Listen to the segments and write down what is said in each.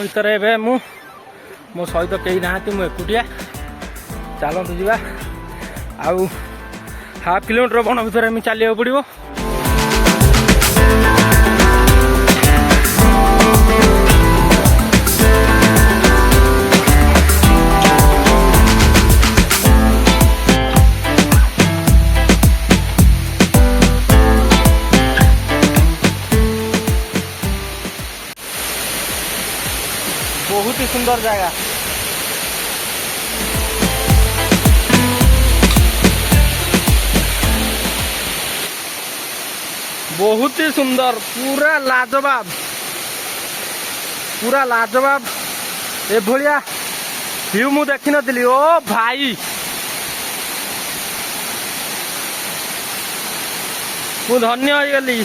ଭିତରେ ଏବେ ମୁଁ ମୋ ସହିତ କେହି ନାହାନ୍ତି, ମୁଁ ଏକୁଟିଆ। ଚାଲନ୍ତୁ ଯିବା। ଆଉ ହାଫ୍ କିଲୋମିଟର ବଣ ଭିତରେ ଆମେ ଚାଲିବାକୁ ପଡ଼ିବ। बहुत ही सुंदर जगह। बहुत ही सुंदर, पूरा लाजवाब, पूरा लाजवाब। ए भलिया व्यू मु देखि नथिली। ओ भाई मु धन्य हो गली।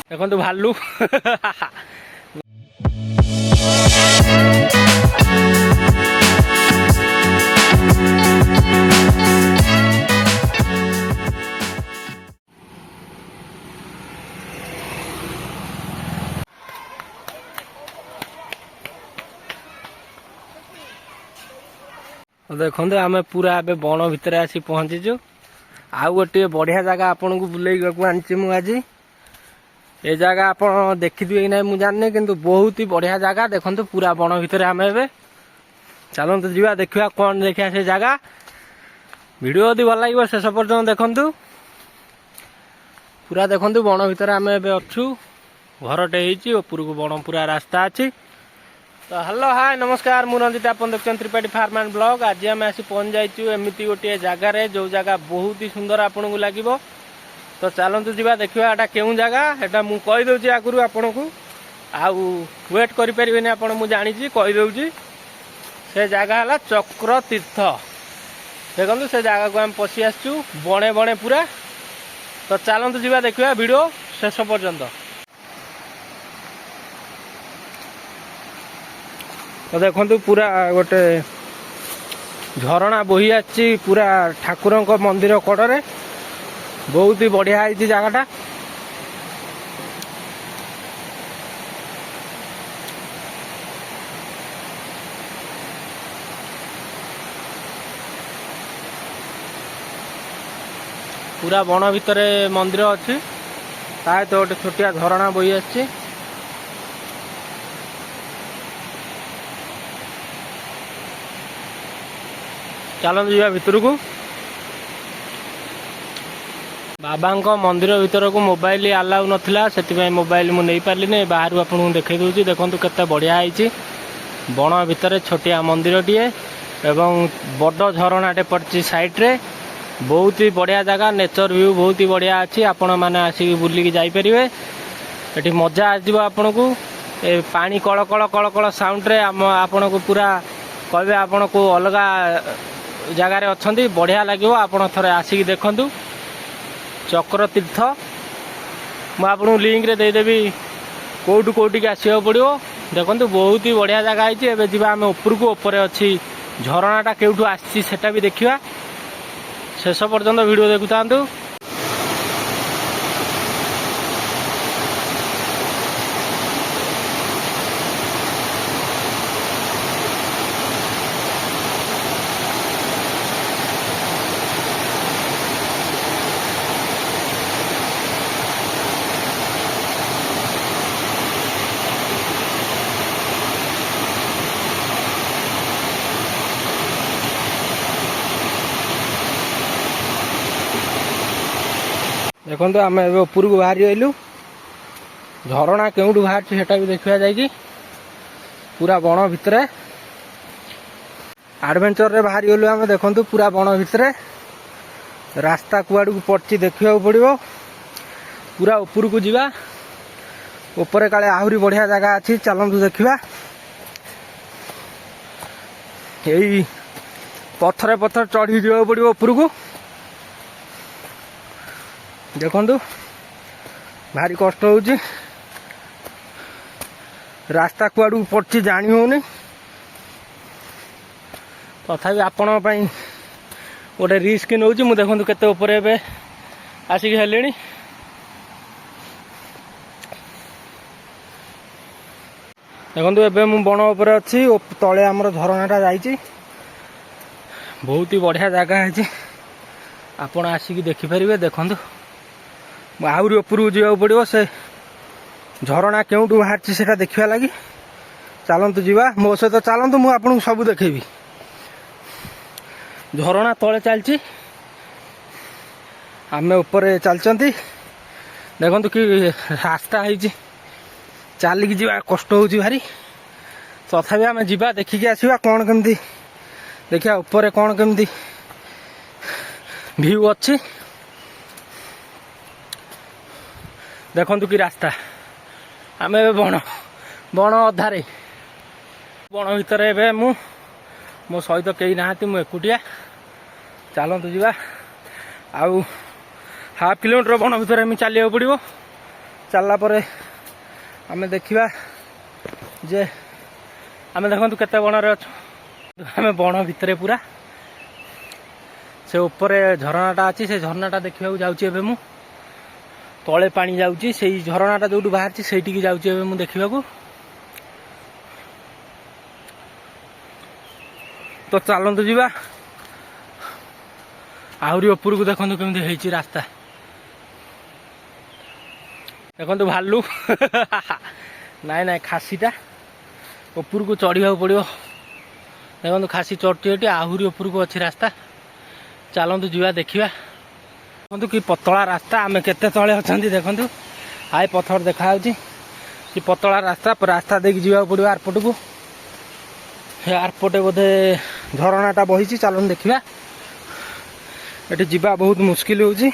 देखो भालू देखो आम पूरा ए बण भितर आसी पहुंचीचु। आउ गोटे बढ़िया जगह आपन को बुलेगा आनी मु आज। ए जगह आप देखिए कि ना मुझे जाने, किंतु बहुत ही बढ़िया जगह। देखो पूरा बण भितर आम ए चलते जीवा देखा कौन देखा से जगह। वीडियो यदि भल लगे शेष पर्यटन देखु। पूरा देखो बण भितर आम ए अच्छु। घरटे होपर को बण पूरा रास्ता अच्छी। तो हेलो हाय नमस्कार, मु रंजित, आप देखते त्रिपाठी फार्म एंड ब्लॉग। आज आम आसी पहुंच जाइए एमती गोटे जगार जो जगह बहुत ही सुंदर आपन को लगे। तो चलतु जीवा देखा एटा केउं जगह। एटा मु कहि दउची आगुरु आपन को, आउ वेट करि परिबेनी आपन। मु जानि छी कहि दउची से जगह हला चक्र तीर्थ। देखंतु से जगह को हम पसी आसचु बणे बणे पूरा। तो चलतु जीवा देखा वीडियो शेष पर्यंत। तो देखंतु पूरा गोटे झरणा बोही आछि पूरा ठाकुरंक मंदिर कड़े। बहुत ही बढ़िया है जगहटा। पूरा बण भितर मंदिर अच्छी। तो गोटे छोटिया झरणा बोही आछि। चलते जीवा भितर को। बाबा मंदिर भीतर को मोबाइल अलाउ नथिला, से मोबाइल मु नहीं पार्ली नहीं। बाहर आपको देखई दूसरी। देखो केते बढ़िया है बण भितर छोटिया मंदिर टीए एवं बड़ झरणाटे पड़ती साइड रे। बहुत ही बढ़िया जगह, नेचर व्यू बहुत ही बढ़िया अच्छी। आपण मैंने आसिक बुलिकी जापर ये मजा आसो आपन को। पानी कल कल कल कल साउंड रे आपन को पूरा कहे आपन को अलग जगार अच्छा बढ़िया लगे। आपड़ थे आसिक देखु चक्र तीर्थ। मुझे आपको लिंक रे देदेवी कौटू कौटी की आसवा पड़ो। देखो बहुत ही बढ़िया जगह है। एवं जी आम उपरकू उपर अच्छी झरणाटा केउठू आसी सेटा भी देखा। शेष पर्यंत वीडियो देखु था। देखो आम ए ऊपर को बाहरी आइलु। झरणा केउठू बाहर सेटा भी देखा जाएगी। पूरा बण भितर एडवेंचर रे बाहरी गलु आम। देखो पूरा बण भितर रास्ता कुआड़ को पड़ती देखा पड़ो। पूरा ऊपर को जीवा। ऊपर काले आहरी बढ़िया जगह अच्छी। चलतु देखा। यही पथरे पथर चढ़ी जा पड़ो ऊपर को। देखु भारी कष्ट हो रास्ता कुआड़ पड़ती जानी होनी। तथापि आपण गोटे रिस्क नौची मु देखु केते ऊपर ए आसिक हेले देखु एवं मु बण उपर अच्छी तले आमर झरनाटा जाइए बहुत ही बढ़िया जगह है आपण आसिक देखिपारे देखु आहरी उपरको जावाक पड़ो से झरणा केउठू बाहर से देखा लगी चलतु जीवा मो सहित चलतु मु आपन सब देखेबी झरणा तले चलची आमे ऊपर चलचंती देखंतु कि रास्ता है चलिक जीवा कष्ट होची भारी तथापि आमे जीवा देखिकी आसीबा कौन केमती देखिया ऊपर कौन केमती व्यू अच्छी देखंतु कि रास्ता आमे बण बण अधारे बण भितर ए मो सहित कई नहांती मु एकुटिया चलतु जीवा आउ हाफ किलोमीटर बण भितर एम चलिया पड़ो चलला परे आमे देखिबा जे आमे देखंतु केते बणरे अछु आमे बण भितर पूरा से ऊपर झरनाटा अच्छी से झरनाटा देखा जाऊँगी एवं मु तले पानी जाऊँगी से झरनाटा जो बाहर से जाऊँगी एवं मु देखा तो चलतु जीवा आहरी उपरको देखो केमती है रास्ता देखो भालू नाई नाई खासीटा उपरको चढ़ा पड़ो देखो खासी चढ़ती आहरी उपरको अच्छी रास्ता चलतु जीवा देखा देखो कि पतला रास्ता आमे केते तले अछंती देखंतु हाय पत्थर देखा कि पतला रास्ता रास्ता देख जीवा पड़ो एयरपोर्ट को एयरपोर्ट बोधे झरनाटा बही चलून देखा ये जीवा बहुत मुश्किल होची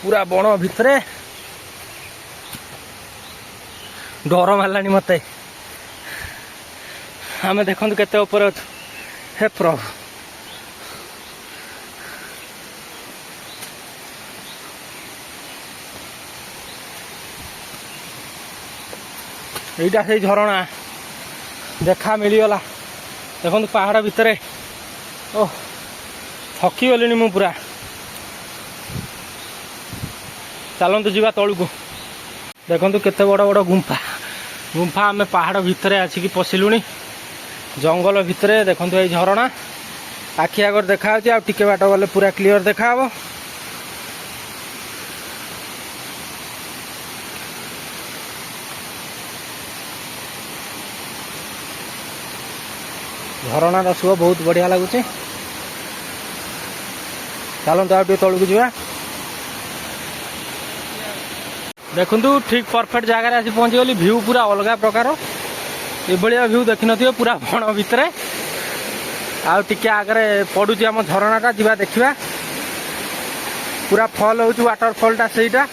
पूरा बण भितरे डर मारलानी मते आमे देखंतु केते ऊपर अछु हे प्रभु यहीटा से झरणा देखा मिलगला देखो पहाड़ भितर ओ थकी गली मु पूरा चलतु जीवा तलू को देखो केते बड़ बड़ गुंफा गुंफा आमे पहाड़ भितर आसिक पशिलुनी जंगल भितर देखो ये झरणा आखि आगर देखा टिके बाट गले पूरा क्लीयर देखा हम झरणा रसुआ बहुत बढ़िया लगुच चलते आ तलू जा देखु ठीक परफेक्ट जगह आसी पहुँची गली व्यू पूरा अलग प्रकार ये व्यू देखी न पूरा बण भितर आउ टिके आगे पड़ुची आम झरनाटा जा देखा पूरा फल हो वाटरफलटा सेटा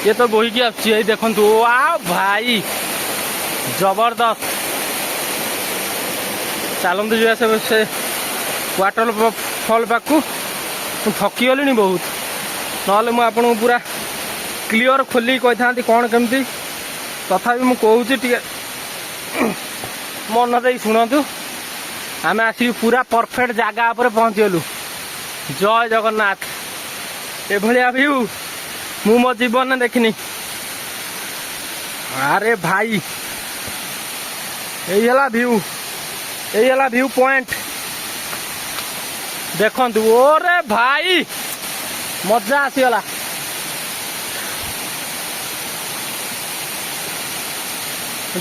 ये तो बोहीकी आसुची देखु वाह भाई जबरदस्त चलतु जा से वाटर फल पाक थकी गली बहुत ना मुझे पूरा क्लियर खोलिक कही था कौन केमती तथापि मु कहूँ टे मन दे शुणु आम आसिक पूरा परफेक्ट जगह पर पहुँची गलु जय जगन्नाथ एभलिया व्यू मु मो जीवन देखनी अरे भाई यही व्यू यही व्यू पॉइंट देखंतु ओरे भाई मजा आसीगला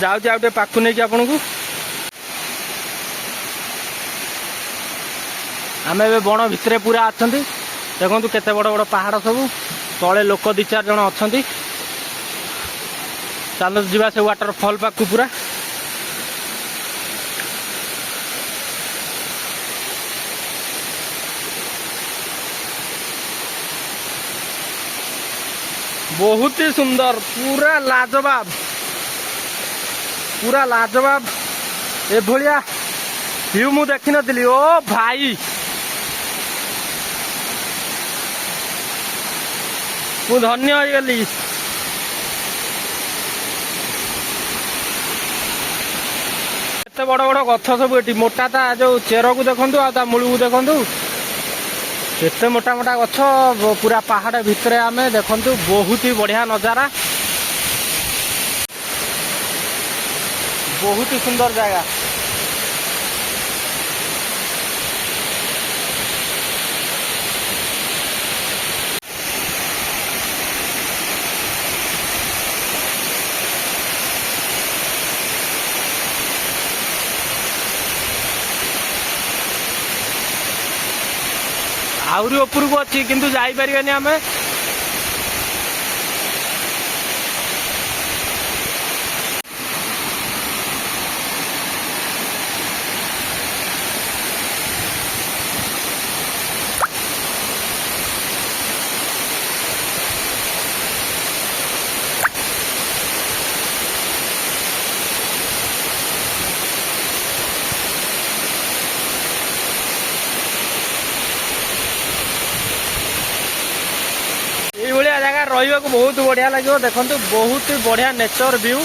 जाऊँ आउ पाखु नहीं आपन को आम ए बण भितर पूरा अच्छा देखो केते बड़ बड़ पहाड़ सब तले लोक 2-4 जन अच्छा चल जा से वाटरफल पाक पूरा बहुत ही सुंदर पूरा लाजवाब एभलिया व्यू मु देखी नी ओ भाई मु धन्य हो गली केते बड़ बड़ गछ सब ये मोटा ता जो चेर को देखु आ मूल को देखु केते मोटा मोटा गछ पूरा पहाड़ भितर आम देखु बहुत ही बढ़िया नजारा बहुत ही सुंदर जगह। आउरी ऊपर को अच्छी किंतु जाई परिबानी आमे ये जगह रहा बहुत बढ़िया लगे देखो बहुत ही बढ़िया नेचर व्यू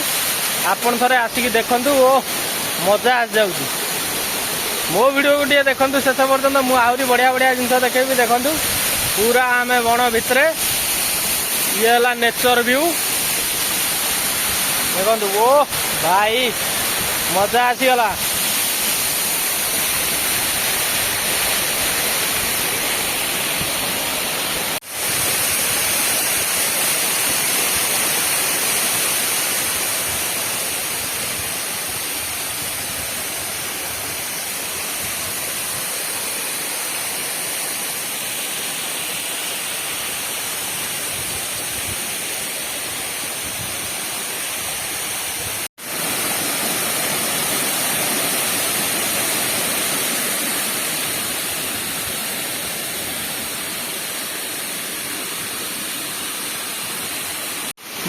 आपन थे आसिक देखु ओ मजा आ जाऊँ मो वीडियो को टे देखु शेष पर्यटन मुझे आहरी बढ़िया बढ़िया जिन देखेबी देखु पूरा आम बण भितर ये है नेचर व्यू देखु ओ भाई मजा आसीगला।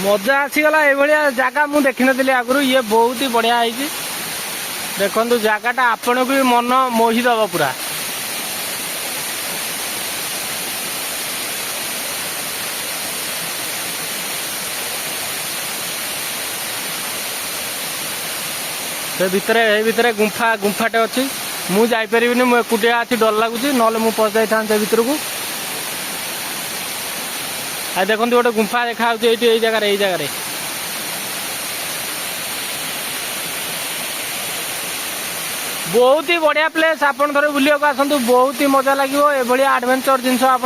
मजा आसीगला ये जगह मुझे देखी नी आगु ये बहुत ही बढ़िया है देखु जगहटा आपण को भी मन मोहिदब पूरा से भितर गुंफाटे अच्छी मुझे जापरि मुझे एकुटिया अच्छी डर लगुच ना मुझे जाता भितर को आ देखो गोटे गुंफा देखा ये जगह बहुत ही बढ़िया प्लेस आपन थे बुलिया आसतु बहुत ही मजा लगे ये एडवेंचर जिनस आप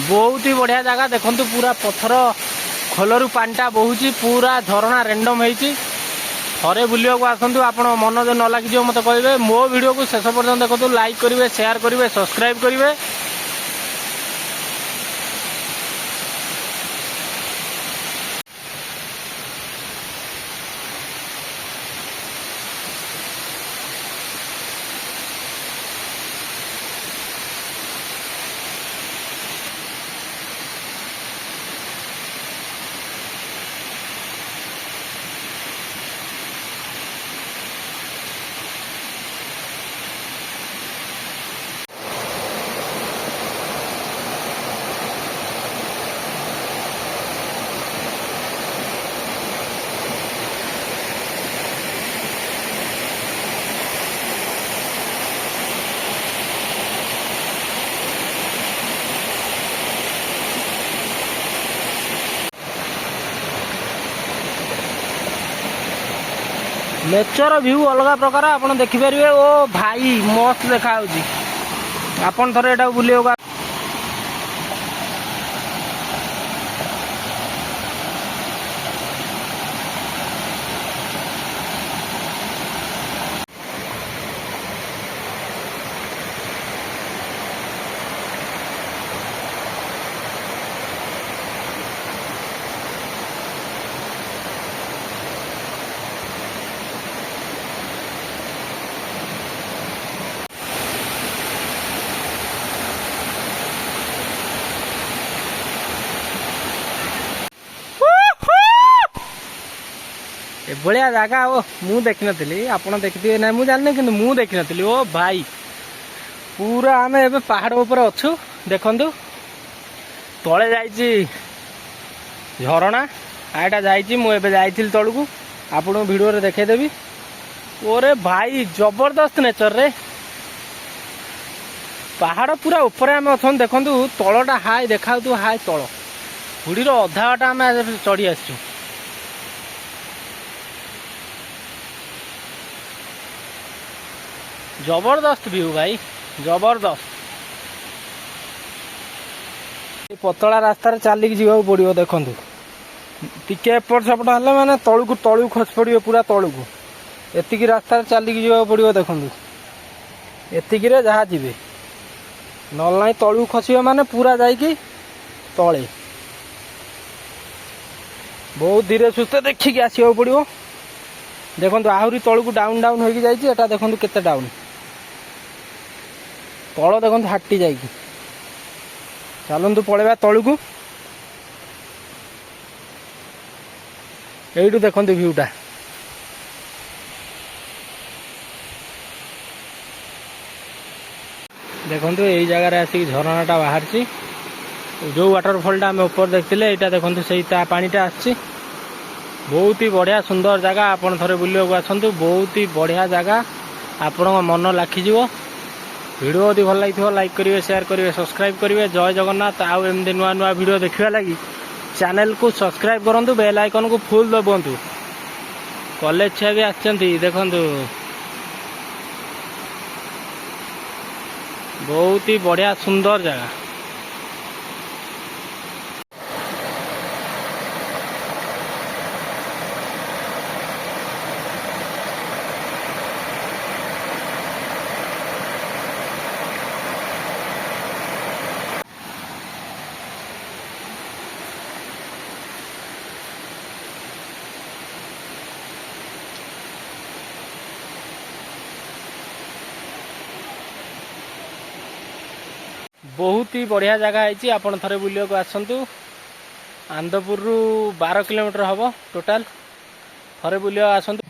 बहुत ही बढ़िया जगह देखु पूरा पत्थर खोलू पानीटा बहुची पूरा झरणा रेंडम होती थे बुलिया आसतु आप मन जो न लगे मत कहे मो वीडियो को शेष पर्यटन देखो लाइक करेंगे शेयर करेंगे सब्सक्राइब करेंगे। नेचर व्यू अलग प्रकार आप देखिपारे ओ भाई मस्त देखा आपन थोड़े एटा बुलियो एभलिया जगह ओ मु देखी नी आप देखिए ना मुझे जानी कि मुझे देखी नी ओ भाई पूरा आम ए पहाड़ उपर अच्छु देखु तले जाइए झरणा आटा जाइए मुझे जाइल तलू आपको भिडियो देखेदेवी ओरे भाई जबरदस्त नेचर रे पहाड़ पूरा ऊपर आम अच्छा देखु तलटा हाई देखा हाई तल हुड़ीर अधा बाटा आम चढ़ी आसचु जबरदस्त व्यू भाई जबरदस्त पतला रास्तार चलिक जावाक पड़ो देखु टिके एपट सेपट हेल्ले माने तलू खस पड़े पूरा तलू एतिकी रास्तार चलिक जावाक पड़ो देखु एतिकी जहाँ जीवे नल ना तलू खसब माने पूरा जाइकी तले बहुत धीरे सुस्थे देखिकी आसवा पड़ो देखु आहरी तलू डाउन डाउन हो जाता देखु केते डाउन तल देखु हाटी जाइकी चलतु पलैबा तलू को यू देखु भ्यूटा देखु यही जगार आसिक झरनाटा बाहर जो वाटरफॉल आम ऊपर देखते यहाँ देखते से पानीटा आसी बहुत ही बढ़िया सुंदर जगह आपड़ थे बुलवाक आसतु बहुत ही बढ़िया जगह आपण मन लाखिज वीडियो यदि भल लगी लाइक करेंगे शेयर करेंगे सब्सक्राइब करेंगे जय जगन्नाथ आउ एमती नुआ नुआ वीडियो देखा लगी चैनल को सब्सक्राइब करूँ बेल आइकन को फुल दबातु कॉलेज छुआ भी आसती देखु बहुत ही बढ़िया सुंदर जगह बहुत ही बढ़िया जगह है आपड़ थे बुलवाक आसतु आंदपुर 12 किलोमीटर हम टोटाल थे बुलवाक आसतु।